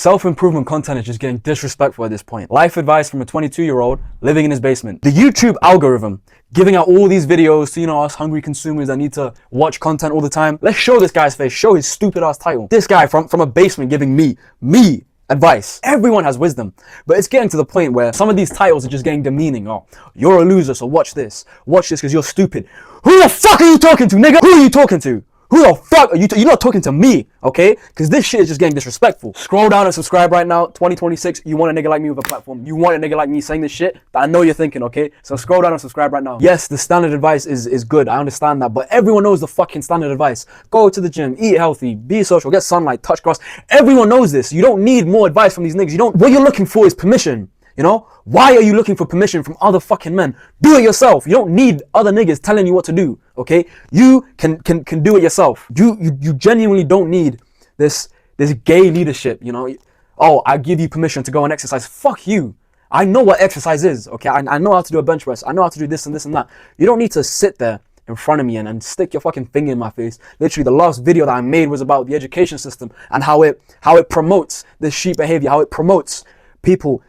Self-improvement content is just getting disrespectful at this point. Life advice from a 22-year-old living in his basement. The YouTube algorithm giving out all these videos to, us hungry consumers that need to watch content all the time. Let's show this guy's face, show his stupid ass title. This guy from a basement giving me advice. Everyone has wisdom, but it's getting to the point where some of these titles are just getting demeaning. Oh, you're a loser, so watch this because you're stupid. Who the fuck are you talking to, nigga? Who are you talking to? Who the fuck are you? You're not talking to me, okay? Because this shit is just getting disrespectful. Scroll down and subscribe right now. 2026, you want a nigga like me with a platform. You want a nigga like me saying this shit that I know you're thinking, okay? So scroll down and subscribe right now. Yes, the standard advice is good. I understand that. But everyone knows the fucking standard advice. Go to the gym, eat healthy, be social, get sunlight, touch grass. Everyone knows this. You don't need more advice from these niggas. What you're looking for is permission. Why are you looking for permission from other fucking men? Do it yourself. You don't need other niggas telling you what to do, okay? You can do it yourself. You genuinely don't need this gay leadership, Oh, I give you permission to go and exercise. Fuck you. I know what exercise is, okay? I know how to do a bench press. I know how to do this and this and that. You don't need to sit there in front of me and stick your fucking finger in my face. Literally, the last video that I made was about the education system and how it promotes this sheep behavior, how it promotes people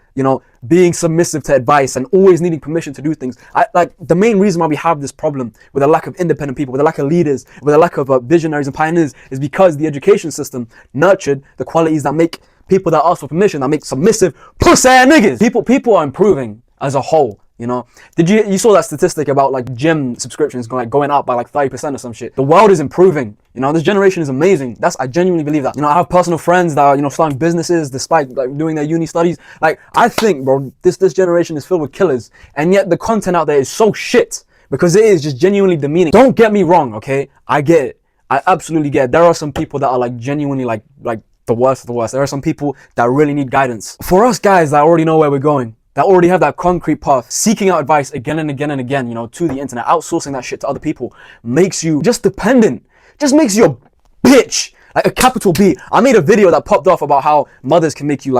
being submissive to advice and always needing permission to do things. The main reason why we have this problem with a lack of independent people, with a lack of leaders, with a lack of visionaries and pioneers is because the education system nurtured the qualities that make people that ask for permission, that make submissive pussy ass niggas. People are improving as a whole. You saw that statistic about like gym subscriptions going up by like 30% or some shit. The world is improving. This generation is amazing. I genuinely believe that. I have personal friends that are starting businesses despite like doing their uni studies. Like I think, bro, this generation is filled with killers, and yet the content out there is so shit because it is just genuinely demeaning. Don't get me wrong, okay? I get it. I absolutely get it. There are some people that are like genuinely like the worst of the worst. There are some people that really need guidance. For us guys that already know where we're going, that already have that concrete path, seeking out advice again and again and again, to the internet, outsourcing that shit to other people makes you just dependent. Just makes you a bitch. Like a capital B. I made a video that popped off about how mothers can make you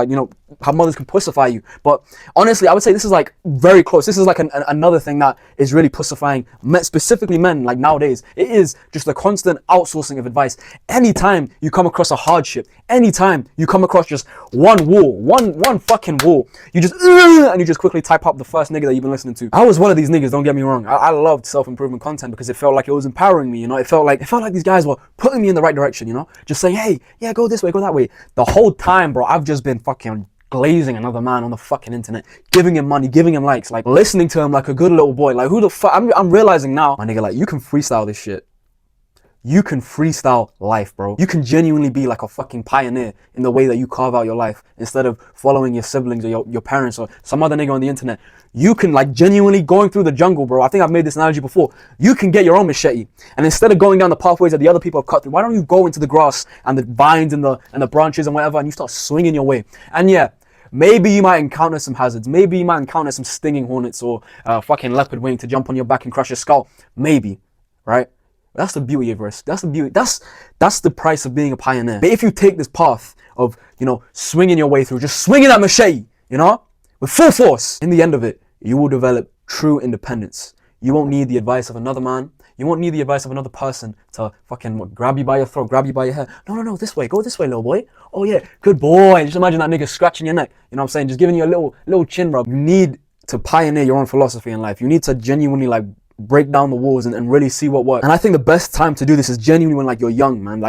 how mothers can pussify you. But honestly, I would say this is like very close. This is like another thing that is really pussifying specifically men like nowadays. It is just the constant outsourcing of advice. Anytime you come across a hardship, anytime you come across just one wall, one fucking wall, you just quickly type up the first nigga that you've been listening to. I was one of these niggas, don't get me wrong. I loved self-improvement content because it felt like it was empowering me, It felt like these guys were putting me in the right direction, Just saying, hey, yeah, go this way, go that way. The whole time, bro, I've just been fucking glazing another man on the fucking internet, giving him money, giving him likes, like listening to him like a good little boy. Like who the fuck? I'm realizing now, my nigga, like you can freestyle this shit. You can freestyle life, bro. You can genuinely be like a fucking pioneer in the way that you carve out your life instead of following your siblings or your parents or some other nigga on the internet. You can like genuinely going through the jungle, bro. I think I've made this analogy before. You can get your own machete, and instead of going down the pathways that the other people have cut through, why don't you go into the grass and the vines and the branches and whatever, and you start swinging your way? And yeah, maybe you might encounter some hazards. Maybe you might encounter some stinging hornets or fucking leopard wing to jump on your back and crush your skull. Maybe, right? That's the beauty of risk. That's the beauty. That's the price of being a pioneer. But if you take this path of, swinging your way through, just swinging that machete, with full force, in the end of it, you will develop true independence. You won't need the advice of another man. You won't need the advice of another person to fucking grab you by your throat, grab you by your hair. No, this way. Go this way, little boy. Oh yeah, good boy. Just imagine that nigga scratching your neck. You know what I'm saying? Just giving you a little chin rub. You need to pioneer your own philosophy in life. You need to genuinely break down the walls and really see what works. And I think the best time to do this is genuinely when you're young, man.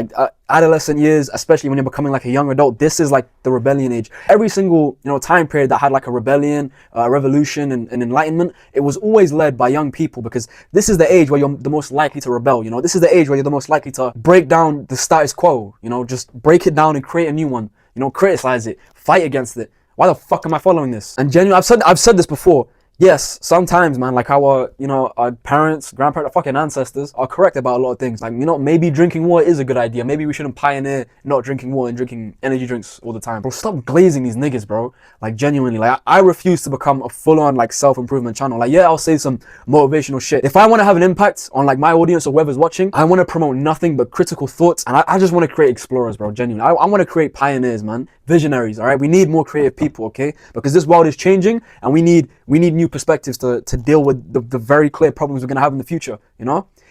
Adolescent years, especially when you're becoming a young adult, this is the rebellion age. Every single time period that had a rebellion, revolution and enlightenment, it was always led by young people, because this is the age where you're the most likely to rebel. This is the age where you're the most likely to break down the status quo, just break it down and create a new one, criticize it, fight against it. Why the fuck am I following this? And genuinely, I've said this before. Yes, sometimes, man, our parents, grandparents, fucking ancestors are correct about a lot of things. Maybe drinking water is a good idea. Maybe we shouldn't pioneer not drinking water and drinking energy drinks all the time. Bro, stop glazing these niggas, bro. Genuinely, I refuse to become a full-on, self-improvement channel. Yeah, I'll say some motivational shit. If I want to have an impact on, my audience or whoever's watching, I want to promote nothing but critical thoughts, and I just want to create explorers, bro, genuinely. I want to create pioneers, man. Visionaries, all right? We need more creative people, okay? Because this world is changing, and we need new perspectives to deal with the very clear problems we're going to have in the future,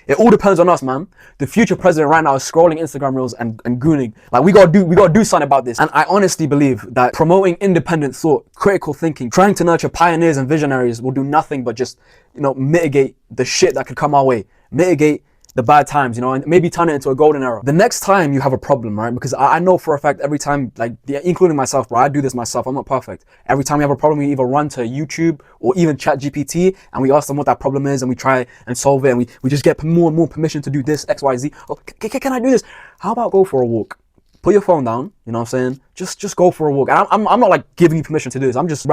It all depends on us, man. The future president right now is scrolling Instagram reels and gooning. Like, we gotta do something about this. And I honestly believe that promoting independent thought, critical thinking, trying to nurture pioneers and visionaries will do nothing but just, mitigate the shit that could come our way. Mitigate the bad times, and maybe turn it into a golden era. The next time you have a problem, right? Because I know for a fact every time, including myself, bro, I do this myself. I'm not perfect. Every time we have a problem, we either run to YouTube or even ChatGPT and we ask them what that problem is and we try and solve it, and we just get more and more permission to do this, X, Y, Z. Oh, can I do this? How about go for a walk? Put your phone down, you know what I'm saying? Just go for a walk. And I'm not like giving you permission to do this. I'm just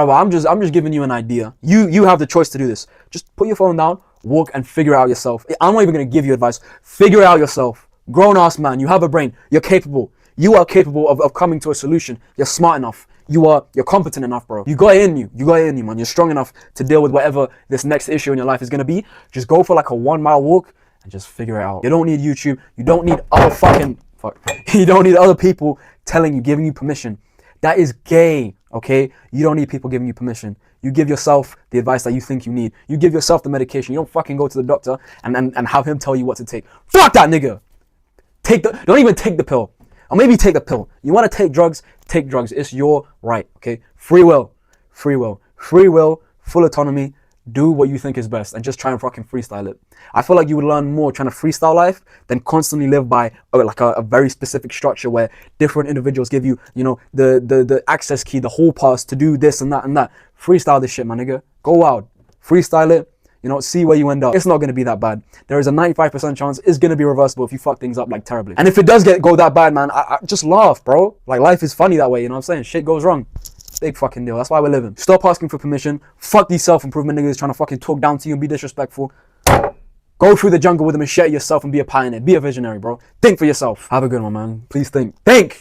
giving you an idea. You have the choice to do this. Just put your phone down, walk, and figure it out yourself. I'm not even gonna give you advice. Figure it out yourself. Grown ass man, you have a brain. You're capable. You are capable of coming to a solution. You're smart enough. You're competent enough, bro. You got it in you. You got it in you, man. You're strong enough to deal with whatever this next issue in your life is gonna be. Just go for like a 1 mile walk and just figure it out. You don't need YouTube. You don't need you don't need other people giving you permission. That is gay, okay? You don't need people giving you permission. You give yourself the advice that you think you need. You give yourself the medication. You don't fucking go to the doctor and have him tell you what to take. Fuck that nigga! Don't even take the pill. Or maybe take the pill. You want to take drugs? Take drugs. It's your right, okay? Free will, full autonomy. Do what you think is best and just try and fucking freestyle it. I feel like you would learn more trying to freestyle life than constantly live by a very specific structure where different individuals give you, the access key, the hall pass to do this and that and that. Freestyle this shit, my nigga. Go wild. Freestyle it. See where you end up. It's not going to be that bad. There is a 95% chance it's going to be reversible if you fuck things up like terribly. And if it does go that bad, man, I just laugh, bro. Like, life is funny that way, you know what I'm saying? Shit goes wrong. Big fucking deal. That's why we're living. Stop asking for permission. Fuck these self-improvement niggas trying to fucking talk down to you and be disrespectful. Go through the jungle with a machete yourself and be a pioneer. Be a visionary, bro. Think for yourself. Have a good one, man. Please think. Think!